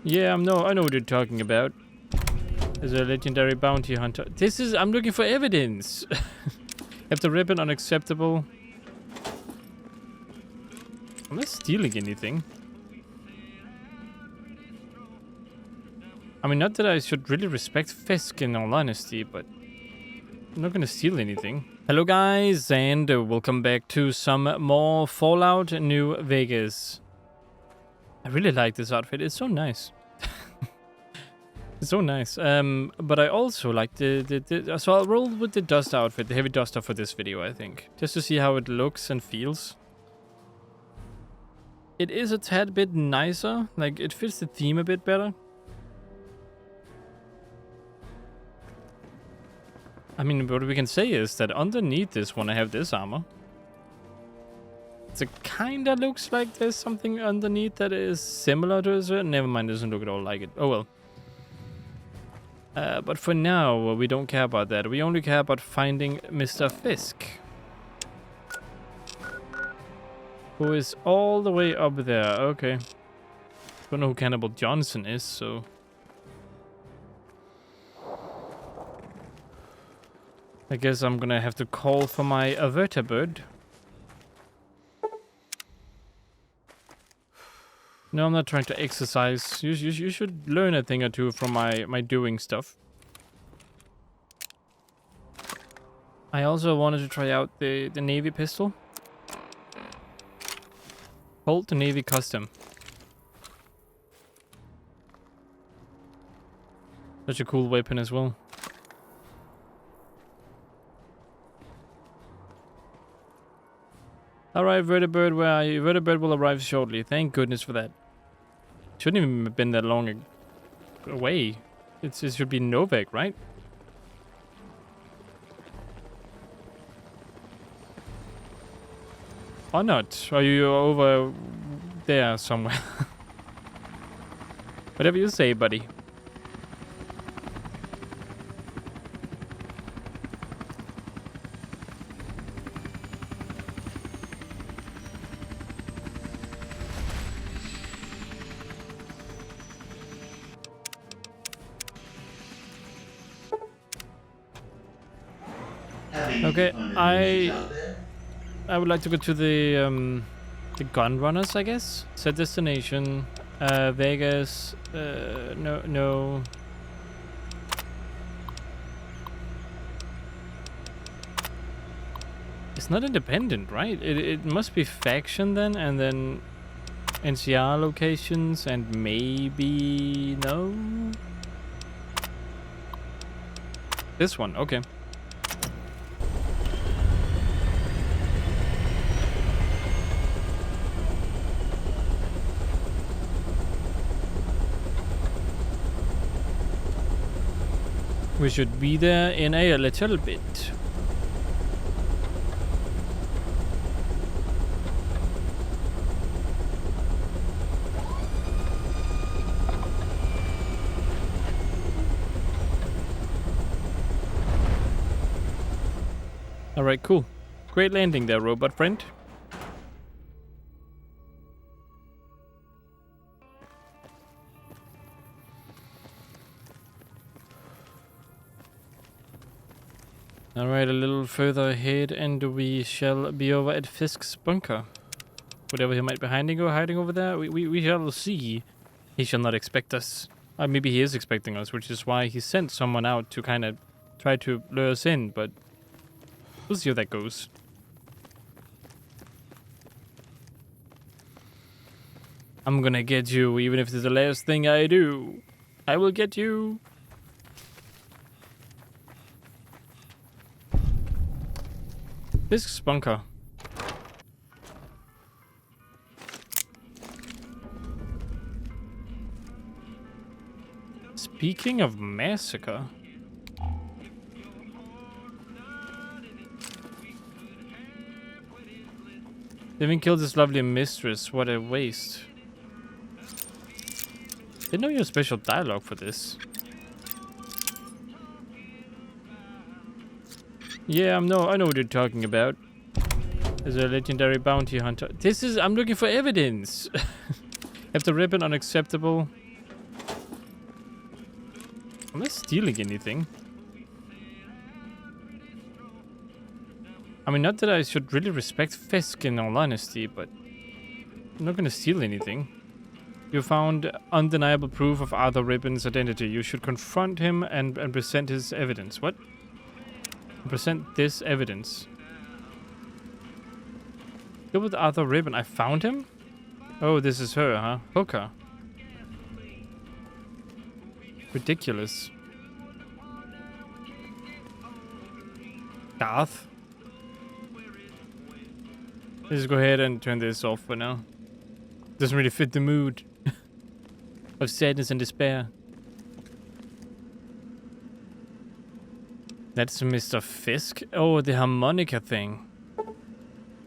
Yeah, I know what you're talking about. There's a legendary bounty hunter. I'm looking for evidence. Have the ribbon unacceptable. I'm not stealing anything. I mean, not that I should really respect FISK in all honesty, but I'm not gonna steal anything. Hello guys, and welcome back to some more Fallout New Vegas. I really like this outfit, it's so nice. It's so nice. But I also like so I'll roll with the dust outfit, the heavy duster for this video, I think. Just to see how it looks and feels. It is a tad bit nicer, like it fits the theme a bit better. I mean, what we can say is that underneath this one I have this armor. It kinda looks like there's something underneath that is similar to this. Never mind, it doesn't look at all like it. Oh well. But for now, we don't care about that. We only care about finding Mr. FISK. Who is all the way up there. Okay. Don't know who Cannibal Johnson is, so... I guess I'm gonna have to call for my vertibird. No, I'm not trying to exercise. You should learn a thing or two from my doing stuff. I also wanted to try out the Navy pistol. Hold the Navy custom. Such a cool weapon as well. Alright, vertibird, where are you? Vertibird will arrive shortly. Thank goodness for that. Shouldn't even have been that long away. It should be Novak, right? Or not? Are you over there somewhere? Whatever you say, buddy. Okay, I would like to go to the gun runners, I guess. Set destination, Vegas. No. It's not independent, right? It must be faction then, and then NCR locations, and maybe no. This one, okay. We should be there in a little bit. Alright, cool. Great landing there, robot friend. Alright, a little further ahead and we shall be over at FISK's bunker. Whatever he might be hiding over there, we shall see. He shall not expect us. Maybe he is expecting us, which is why he sent someone out to kind of try to lure us in, but we'll see how that goes. I'm gonna get you, even if it's the last thing I do. I will get you. FISK's bunker. Speaking of massacre. They even killed his lovely mistress. What a waste. Didn't know you had special dialogue for this. Yeah, I know what you're talking about. There's a legendary bounty hunter. I'm looking for evidence. Have the ribbon unacceptable. I'm not stealing anything. I mean, not that I should really respect FISK in all honesty, but I'm not gonna steal anything. You found undeniable proof of Arthur Ribbon's identity. You should confront him and present his evidence. What? Present this evidence. Go with Arthur Ribbon. I found him? Oh, this is her, huh? Hooker. Ridiculous. Garth. Let's go ahead and turn this off for now. Doesn't really fit the mood of sadness and despair. That's Mr. Fisk. Oh, the harmonica thing.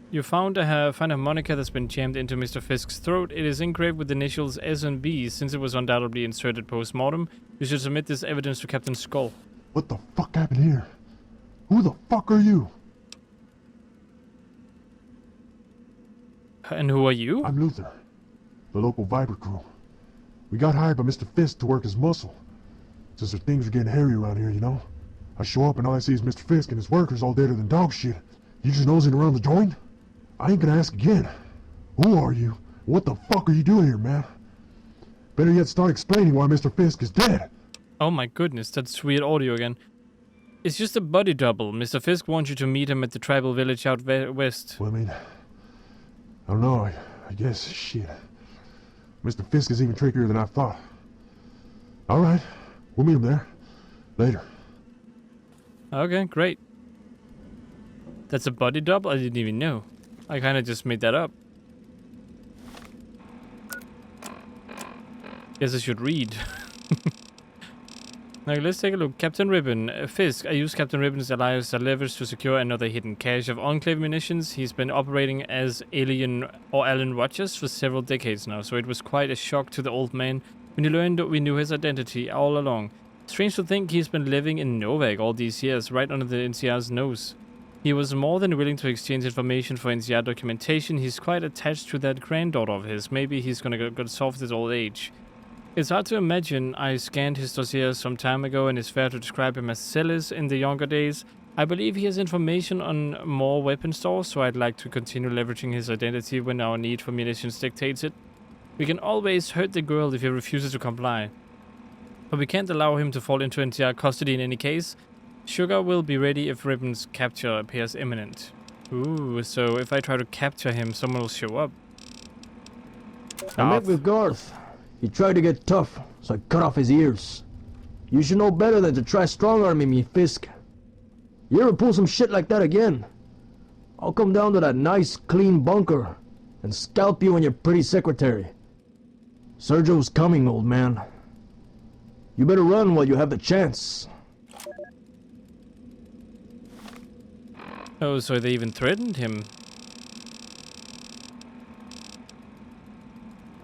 You found a harmonica that's been jammed into Mr. Fisk's throat. It is engraved with the initials S and B. Since it was undoubtedly inserted post-mortem, you should submit this evidence to Captain Skull. What the fuck happened here? Who the fuck are you? And who are you? I'm Luther, the local Viper crew. We got hired by Mr. Fisk to work his muscle. Since things are getting hairy around here, you know. I show up and all I see is Mr. Fisk and his workers all deader than dog shit. You just nosing around the joint? I ain't gonna ask again. Who are you? What the fuck are you doing here, man? Better yet start explaining why Mr. Fisk is dead. Oh my goodness, that's weird audio again. It's just a body double. Mr. Fisk wants you to meet him at the tribal village out west. Well, I mean, I don't know, I guess, shit. Mr. Fisk is even trickier than I thought. Alright, we'll meet him there. Later. Okay, great. That's a body double? I didn't even know. I kinda just made that up. Guess I should read. Now let's take a look. Captain Ribbon. Fisk. I use Captain Ribbon's alias leverage to secure another hidden cache of enclave munitions. He's been operating as Alien or Alan Rogers for several decades now, so it was quite a shock to the old man when he learned that we knew his identity all along. Strange to think he's been living in Novak all these years, right under the NCR's nose. He was more than willing to exchange information for NCR documentation. He's quite attached to that granddaughter of his. Maybe he's gonna get soft at old age. It's hard to imagine. I scanned his dossier some time ago and it's fair to describe him as zealous in the younger days. I believe he has information on more weapon stores, so I'd like to continue leveraging his identity when our need for munitions dictates it. We can always hurt the girl if he refuses to comply. But we can't allow him to fall into NCR custody in any case. Sugar will be ready if Ribbon's capture appears imminent. Ooh, so if I try to capture him, someone will show up. I met with Garth. He tried to get tough, so I cut off his ears. You should know better than to try strong-arming me, Fisk. You ever pull some shit like that again, I'll come down to that nice, clean bunker and scalp you and your pretty secretary. Sergio's coming, old man. You better run while you have the chance. Oh, so they even threatened him.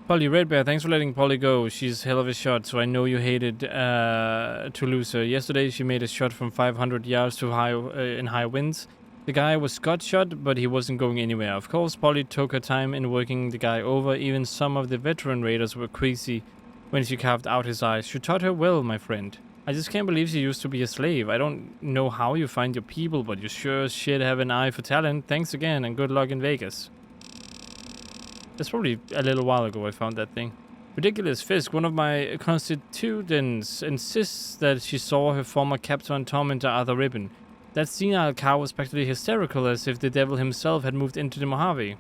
Polly Redbear, thanks for letting Polly go. She's hell of a shot, so I know you hated to lose her. Yesterday she made a shot from 500 yards to in high winds. The guy was Scott shot, but he wasn't going anywhere. Of course, Polly took her time in working the guy over. Even some of the veteran raiders were queasy when she carved out his eyes. She taught her well, my friend. I just can't believe she used to be a slave. I don't know how you find your people, but you sure as shit have an eye for talent. Thanks again, and good luck in Vegas. That's probably a little while ago I found that thing. Ridiculous Fisk, one of my constituents, insists that she saw her former captor and tormentor Arthur Ribbon. That senile cow was practically hysterical, as if the devil himself had moved into the Mojave.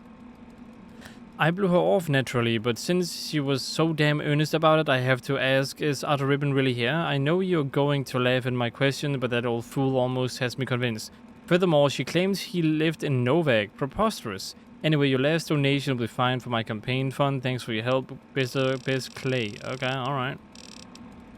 I blew her off naturally, but since she was so damn earnest about it, I have to ask, is Arthur Ribbon really here? I know you're going to laugh at my question, but that old fool almost has me convinced. Furthermore, she claims he lived in Novak. Preposterous. Anyway, your last donation will be fine for my campaign fund. Thanks for your help, Biz Clay. Okay, alright.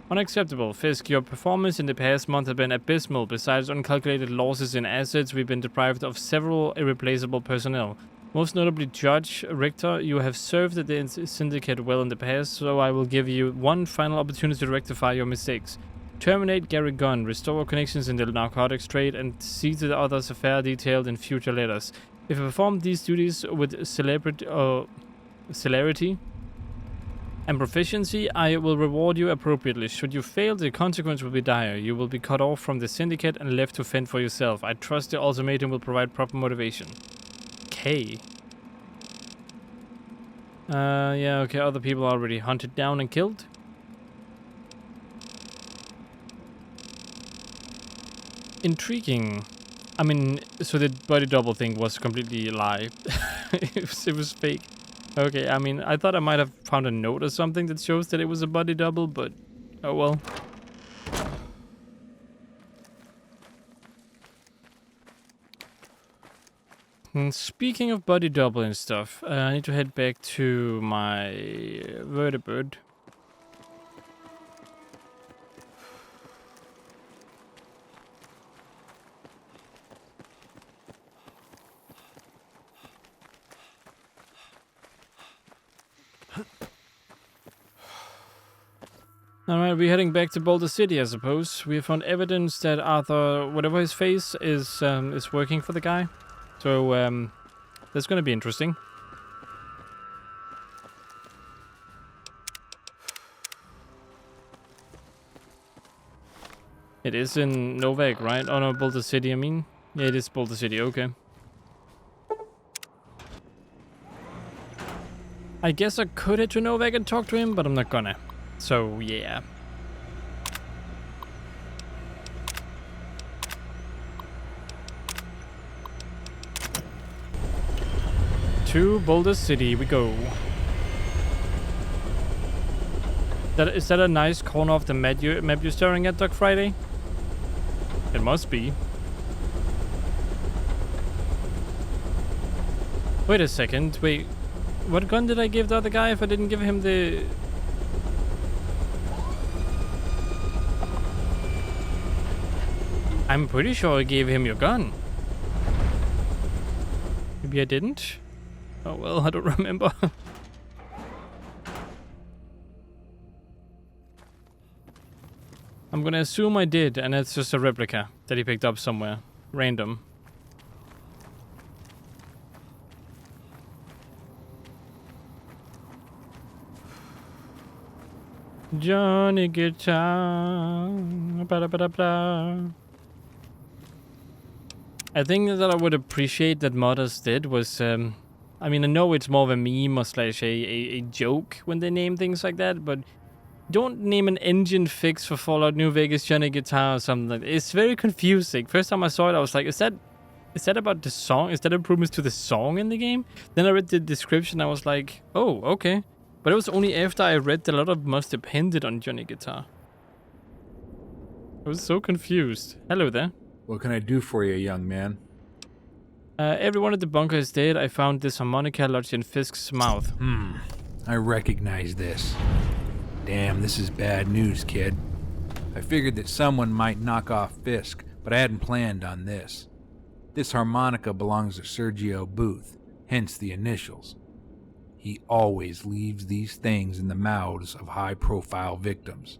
Unacceptable. Fisk, your performance in the past month has been abysmal. Besides uncalculated losses in assets, we've been deprived of several irreplaceable personnel. Most notably Judge Richter. You have served the syndicate well in the past, so I will give you one final opportunity to rectify your mistakes. Terminate Gary Gunn, restore connections in the narcotics trade, and see to the others a fair detailed in future letters. If you perform these duties with celerity, And proficiency, I will reward you appropriately. Should you fail, the consequence will be dire. You will be cut off from the syndicate and left to fend for yourself. I trust the ultimatum will provide proper motivation. Okay. Yeah, okay, other people are already hunted down and killed. Intriguing. I mean, so the body double thing was completely a lie. it was fake. Okay, I mean, I thought I might have found a note or something that shows that it was a body double, but oh well. And speaking of body double and stuff, I need to head back to my vertibird. Alright, we're heading back to Boulder City, I suppose. We have found evidence that Arthur, whatever his face, is working for the guy. So, that's gonna be interesting. It is in Novak, right? Oh no, Boulder City, I mean. Yeah, it is Boulder City, okay. I guess I could head to Novak and talk to him, but I'm not gonna. So, yeah. To Boulder City we go. Is that a nice corner of the map you're staring at, Doc Friday? It must be. Wait a second, wait. What gun did I give the other guy if I didn't give him the... I'm pretty sure I gave him your gun. Maybe I didn't? Oh well, I don't remember. I'm gonna assume I did, and it's just a replica that he picked up somewhere. Random. Johnny Guitar. Ba-da-ba-da-ba. I think that I would appreciate that modders did was, I mean, I know it's more of a meme or slash a joke when they name things like that, but don't name an engine fix for Fallout New Vegas Johnny Guitar or something like that. It's very confusing. First time I saw it, I was like, is that about the song? Is that improvements to the song in the game? Then I read the description, I was like, oh, okay. But it was only after I read that a lot of mods depended on Johnny Guitar. I was so confused. Hello there. What can I do for you, young man? Everyone at the bunker is dead. I found this harmonica lodged in FISK's mouth. I recognize this. Damn, this is bad news, kid. I figured that someone might knock off FISK, but I hadn't planned on this. This harmonica belongs to Sergio Booth, hence the initials. He always leaves these things in the mouths of high-profile victims.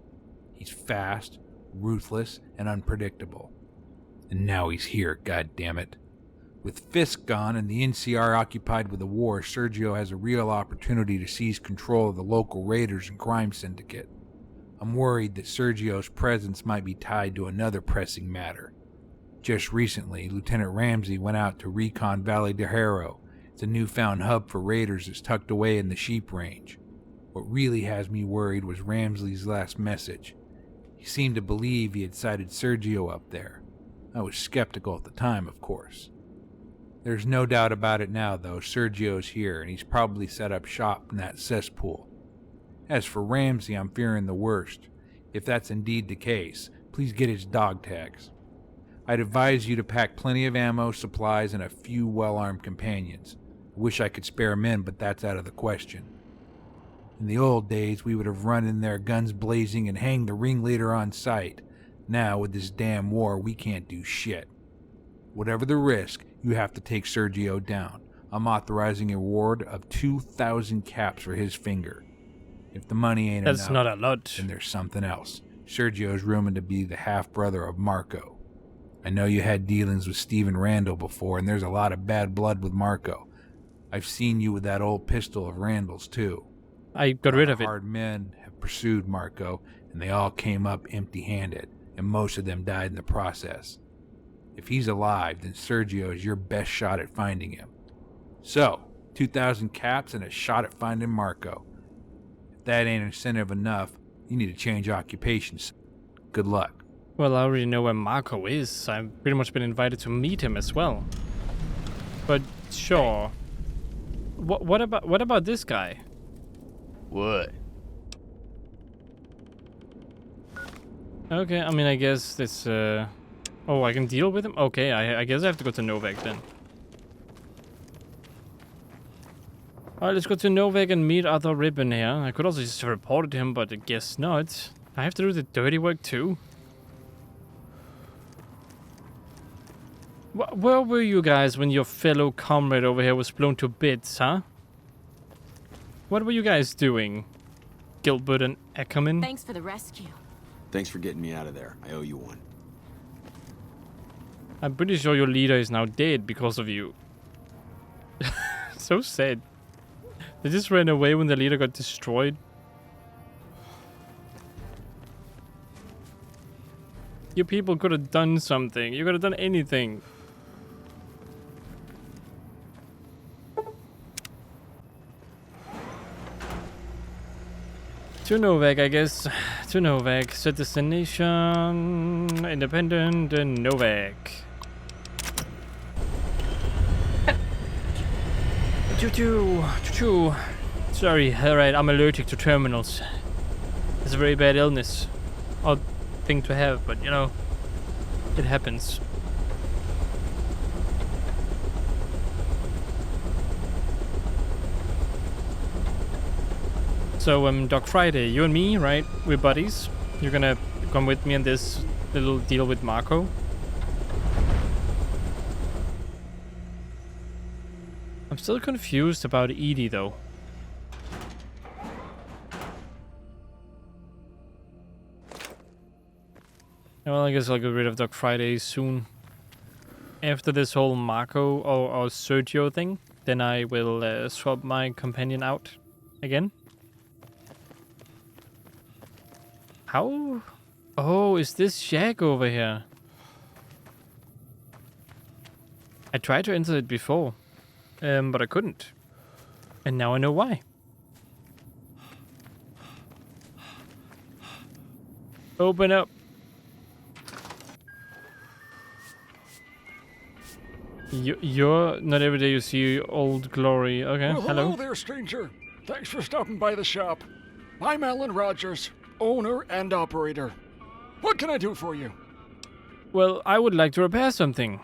He's fast, ruthless, and unpredictable. And now he's here, goddammit. With FISK gone and the NCR occupied with the war, Sergio has a real opportunity to seize control of the local raiders and crime syndicate. I'm worried that Sergio's presence might be tied to another pressing matter. Just recently, Lieutenant Ramsey went out to recon Valley de Haro. It's a newfound hub for raiders that's tucked away in the sheep range. What really has me worried was Ramsey's last message. He seemed to believe he had sighted Sergio up there. I was skeptical at the time, of course. There's no doubt about it now, though. Sergio's here, and he's probably set up shop in that cesspool. As for Ramsey, I'm fearing the worst. If that's indeed the case, please get his dog tags. I'd advise you to pack plenty of ammo, supplies, and a few well-armed companions. I wish I could spare men, but that's out of the question. In the old days, we would have run in there guns blazing and hanged the ringleader on sight. Now, with this damn war, we can't do shit. Whatever the risk, you have to take Sergio down. I'm authorizing a reward of 2,000 caps for his finger. If the money ain't enough, That's not a lot. then there's something else. Sergio's rumored to be the half-brother of Marco. I know you had dealings with Stephen Randall before, and there's a lot of bad blood with Marco. I've seen you with that old pistol of Randall's, too. I got rid of it. Hard men have pursued Marco, and they all came up empty-handed, and most of them died in the process. If he's alive, then Sergio is your best shot at finding him. So, 2,000 caps and a shot at finding Marco. If that ain't incentive enough, you need to change occupations. Good luck. Well, I already know where Marco is. I've pretty much been invited to meet him as well. But sure. What about this guy? What? Okay, I mean, I guess this. Oh, I can deal with him. Okay, I guess I have to go to Novak then. Alright, let's go to Novak and meet Arthur Ribbon here. I could also just report it to him, but I guess not. I have to do the dirty work too. Where were you guys when your fellow comrade over here was blown to bits, huh? What were you guys doing? Gilbert and Ackerman? Thanks for the rescue. Thanks for getting me out of there. I owe you one. I'm pretty sure your leader is now dead because of you. So sad. They just ran away when the leader got destroyed. You people could have done something. You could have done anything. To Novak, I guess. To Novak. Set destination. Independent and Novak. Choo-choo. Sorry, alright, I'm allergic to terminals. It's a very bad illness. Odd thing to have, but you know, it happens. So, Doc Friday, you and me, right? We're buddies. You're gonna come with me on this little deal with Marco. I'm still confused about Edie, though. Well, I guess I'll get rid of Doc Friday soon. After this whole Marco or Sergio thing, then I will swap my companion out again. How? Oh, is this shack over here? I tried to enter it before, but I couldn't. And now I know why. Open up. You're not every day you see old glory. Okay, well, hello. Hello there, stranger. Thanks for stopping by the shop. I'm Alan Rogers, owner and operator. What can I do for you? Well, I would like to repair something.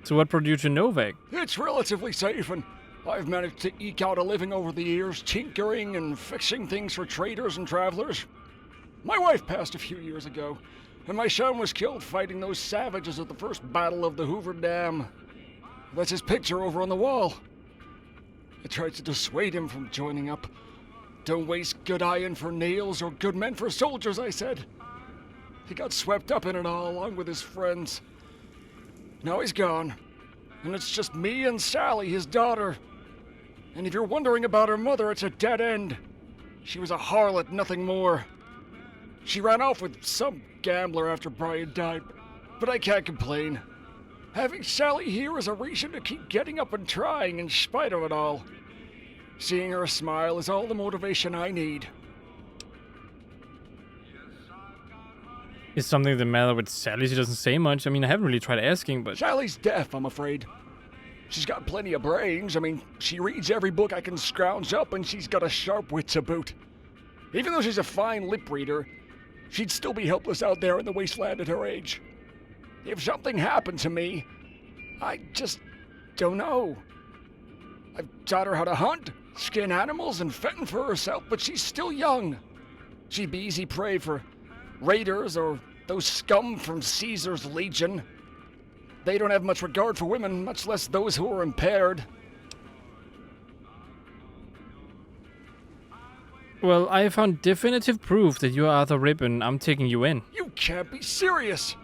So what brought you to Novak? It's relatively safe, and I've managed to eke out a living over the years, tinkering and fixing things for traders and travelers. My wife passed a few years ago, and my son was killed fighting those savages at the first battle of the Hoover Dam. That's his picture over on the wall. I tried to dissuade him from joining up. Don't waste good iron for nails or good men for soldiers, I said. He got swept up in it all, along with his friends. Now he's gone, and it's just me and Sally, his daughter. And if you're wondering about her mother, it's a dead end. She was a harlot, nothing more. She ran off with some gambler after Brian died, but I can't complain. Having Sally here is a reason to keep getting up and trying in spite of it all. Seeing her smile is all the motivation I need. Is something the matter with Sally? She doesn't say much. I mean, I haven't really tried asking, but... Sally's deaf, I'm afraid. She's got plenty of brains. I mean, she reads every book I can scrounge up, and she's got a sharp wit to boot. Even though she's a fine lip reader, she'd still be helpless out there in the wasteland at her age. If something happened to me, I just don't know. I've taught her how to hunt, skin animals, and fend for herself, but she's still young. She'd be easy prey for raiders or those scum from Caesar's Legion. They don't have much regard for women, much less those who are impaired. Well, I found definitive proof that you are Arthur Ribbon. I'm taking you in. You can't be serious!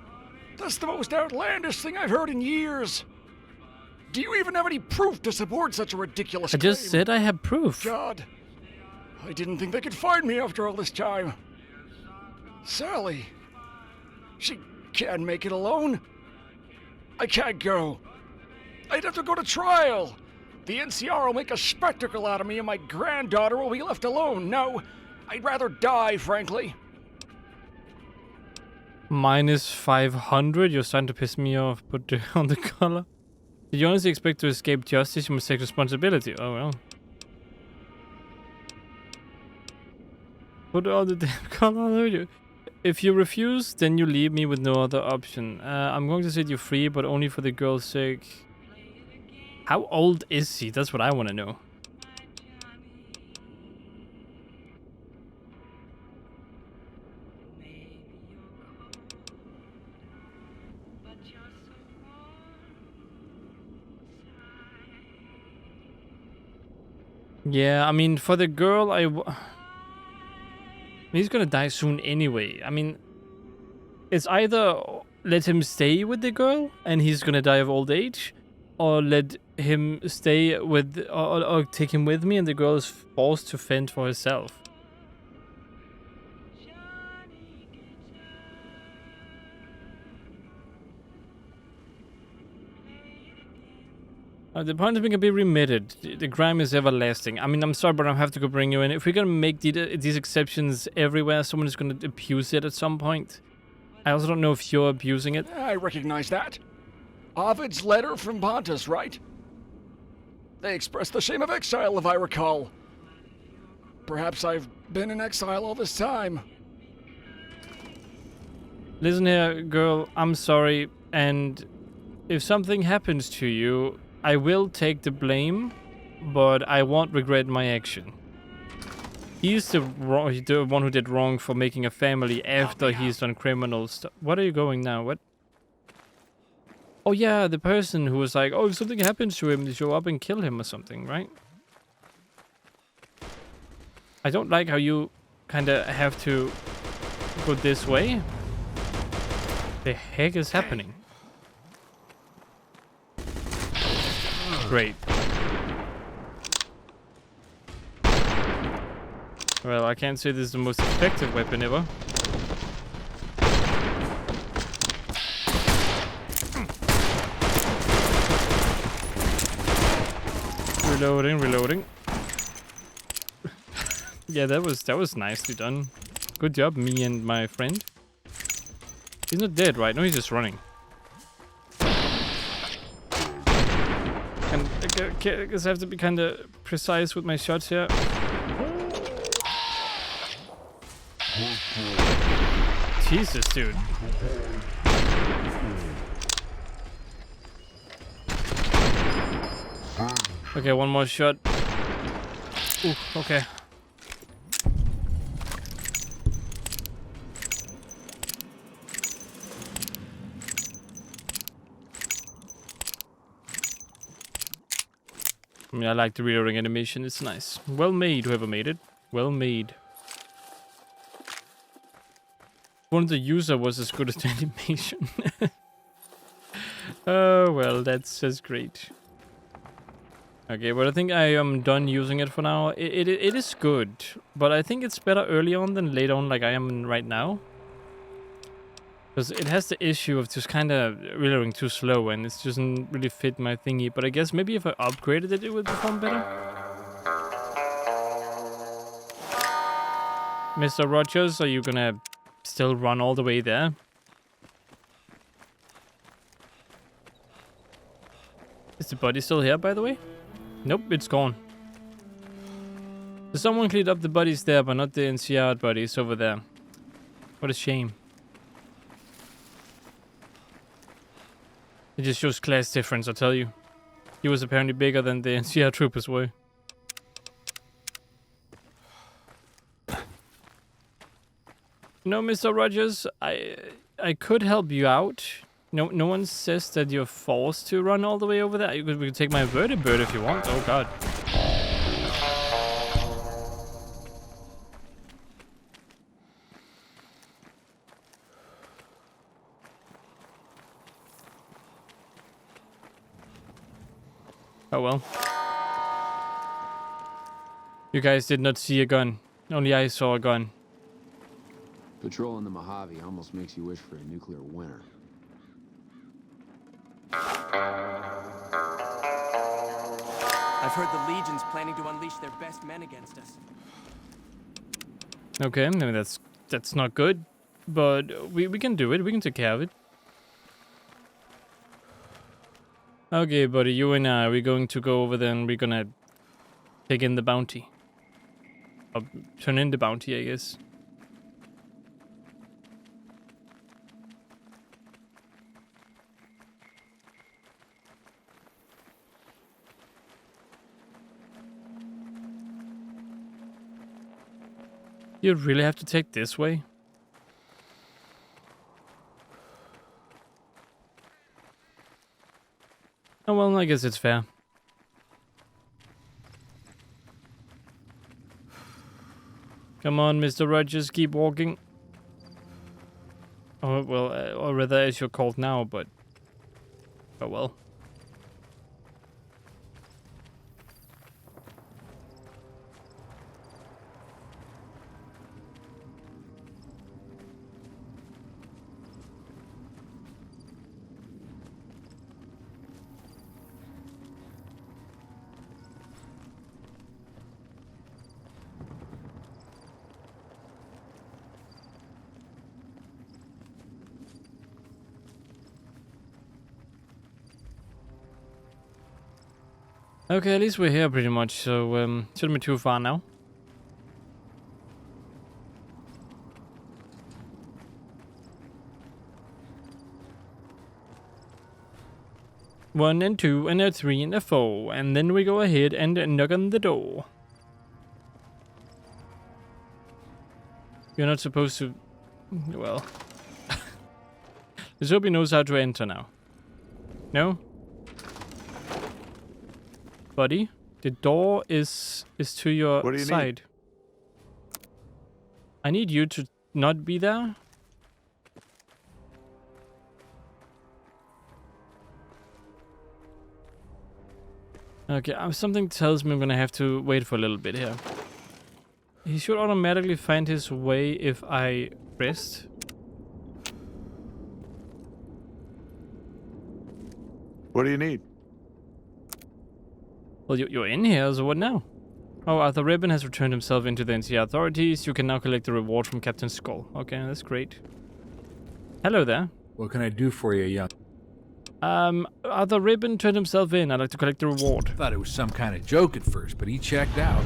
That's the most outlandish thing I've heard in years! Do you even have any proof to support such a ridiculous I just claim? said I have proof. God, I didn't think they could find me after all this time. Sally, she can't make it alone. I can't go. I'd have to go to trial. The NCR will make a spectacle out of me and my granddaughter will be left alone. No, I'd rather die, frankly. Minus 500? You're starting to piss me off. Put on the collar. Did you honestly expect to escape justice? You must take responsibility. Oh well. Put on the damn collar. If you refuse, then you leave me with no other option. I'm going to set you free, but only for the girl's sake. How old is he? That's what I want to know. Yeah, I mean, for the girl, he's gonna die soon anyway. I mean, it's either let him stay with the girl and he's gonna die of old age, or let him stay with, or take him with me and the girl is forced to fend for herself. The punishment can be remitted. The crime is everlasting. I mean, I'm sorry, but I have to go bring you in. If we're gonna make these exceptions everywhere, someone is gonna abuse it at some point. I also don't know if you're abusing it. I recognize that. Ovid's letter from Pontus, right? They expressed the shame of exile, if I recall. Perhaps I've been in exile all this time. Listen here, girl, I'm sorry, and if something happens to you, I will take the blame, but I won't regret my action. He's the one who did wrong for making a family after he's done criminal stuff. What are you going now? What? Oh yeah, the person who was like, oh, if something happens to him, show up and kill him or something, right? I don't like how you kind of have to go this way. The heck is happening? Great. Well, I can't say this is the most effective weapon ever. Reloading. Yeah, that was nicely done. Good job, me and my friend. He's not dead, right? No, he's just running. And I guess I have to be kind of precise with my shots here. Jesus, dude. Okay, one more shot. Ooh, okay. I mean, I like the reloading animation. It's nice. Well made, whoever made it. Well made. One of the user was as good as the animation. Oh, well, that's just great. Okay, but I think I am done using it for now. It is good, but I think it's better early on than late on like I am right now. Because it has the issue of just kind of reloading too slow and it doesn't really fit my thingy. But I guess maybe if I upgraded it, it would perform better. Mr. Rogers, are you gonna still run all the way there? Is the body still here, by the way? Nope, it's gone. So someone cleaned up the bodies there, but not the NCR bodies over there. What a shame. It just shows class difference, I tell you. He was apparently bigger than the NCR troopers were. No, Mr. Rogers, I could help you out. No one says that you're forced to run all the way over there. We could take my vertibird if you want. Oh god. Oh well. You guys did not see a gun. Only I saw a gun. Patrolling the Mojave almost makes you wish for a nuclear winter. I've heard the Legion's planning to unleash their best men against us. Okay, maybe that's not good. But we can do it. We can take care of it. Okay, buddy, you and I, we're going to go over there and we're gonna take in the bounty. Or turn in the bounty, I guess. You really have to take this way? Oh well, I guess it's fair. Come on, Mr. Rogers, keep walking. Oh, well, or rather as you're called now, but... Oh well. Okay, at least we're here pretty much, so shouldn't be too far now. One and two and a three and a four, and then we go ahead and knock on the door. You're not supposed to... Well... Let's hope he knows how to enter now. No? Buddy, the door is to your What do you side. I need you to not be there. Okay, something tells me I'm gonna have to wait for a little bit here. He should automatically find his way if I rest. What do you need? Well, you're in here, so what now? Oh, Arthur Ribbon has returned himself into the NCR authorities. You can now collect the reward from Captain Skull. Okay, that's great. Hello there. What can I do for you, young? Arthur Ribbon turned himself in. I'd like to collect the reward. I thought it was some kind of joke at first, but he checked out.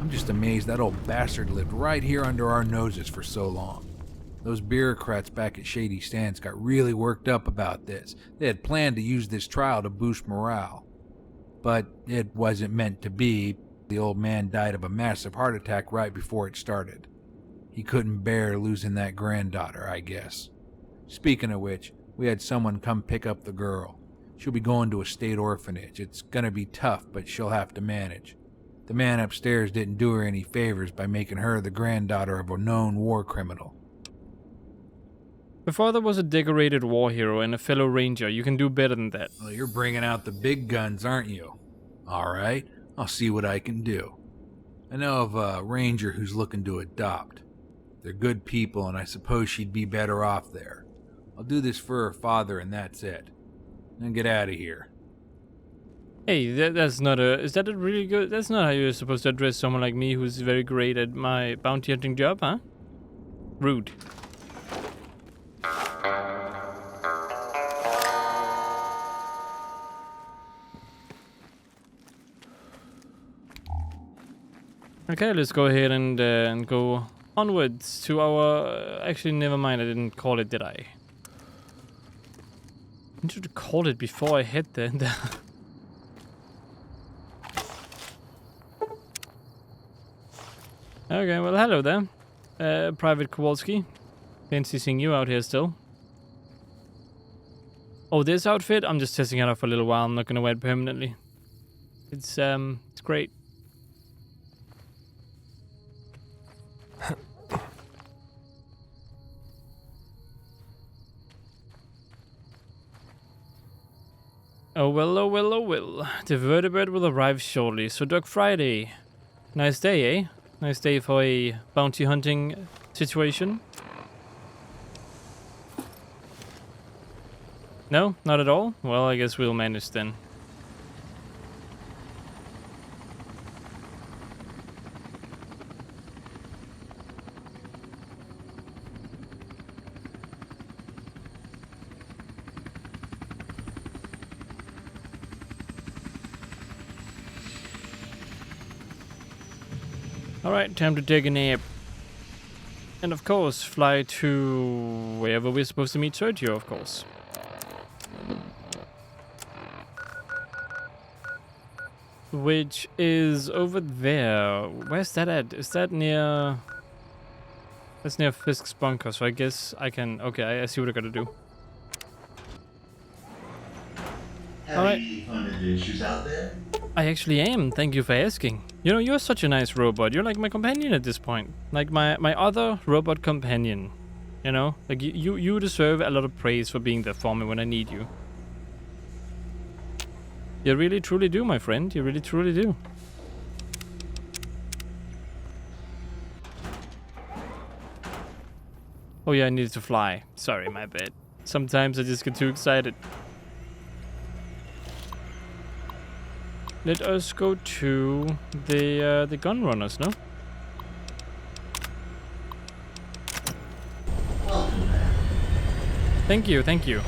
I'm just amazed that old bastard lived right here under our noses for so long. Those bureaucrats back at Shady Stance got really worked up about this. They had planned to use this trial to boost morale. But it wasn't meant to be. The old man died of a massive heart attack right before it started. He couldn't bear losing that granddaughter, I guess. Speaking of which, we had someone come pick up the girl. She'll be going to a state orphanage. It's gonna be tough, but she'll have to manage. The man upstairs didn't do her any favors by making her the granddaughter of a known war criminal. My father was a decorated war hero and a fellow ranger. You can do better than that. Well, you're bringing out the big guns, aren't you? All right, I'll see what I can do. I know of a ranger who's looking to adopt. They're good people, and I suppose she'd be better off there. I'll do this for her father, and that's it. Then get out of here. Hey, that's not a... Is that a really good... That's not how you're supposed to address someone like me who's very great at my bounty hunting job, huh? Rude. Okay, let's go ahead and go onwards to our... actually, never mind. I didn't call it, did I? I need to call it before I hit the... Okay, well, hello there. Private Kowalski. Fancy seeing you out here still. Oh, this outfit? I'm just testing it out for a little while. I'm not gonna wear it permanently. It's great. Oh well, oh well, oh well. The vertebrate will arrive shortly. So Dog Friday. Nice day, eh? Nice day for a bounty hunting situation. No, not at all? Well, I guess we'll manage then. Alright, time to take a nap. And of course, fly to wherever we're supposed to meet Sergio, of course. Which is over there. Where's that at? Is that near... That's near FISK's bunker, so I guess I can... Okay, I see what I gotta do. Alright. Issues out there? I actually am, thank you for asking. You know, you're such a nice robot. You're like my companion at this point. Like my other robot companion. You know? Like you deserve a lot of praise for being there for me when I need you. You really truly do, my friend. You really truly do. Oh yeah, I needed to fly. Sorry, my bad. Sometimes I just get too excited. Let us go to the gun runners, no? Welcome back. Thank you, thank you.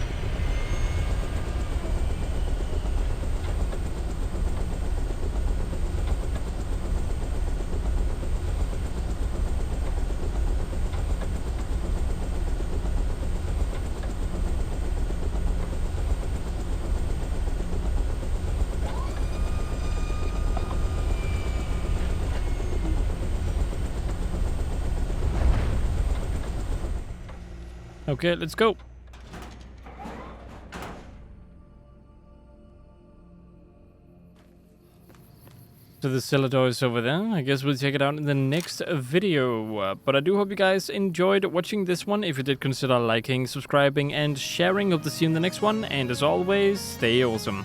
Okay, let's go. So the cellar door is over there. I guess we'll check it out in the next video. But I do hope you guys enjoyed watching this one. If you did, consider liking, subscribing, and sharing. Hope to see you in the next one. And as always, stay awesome.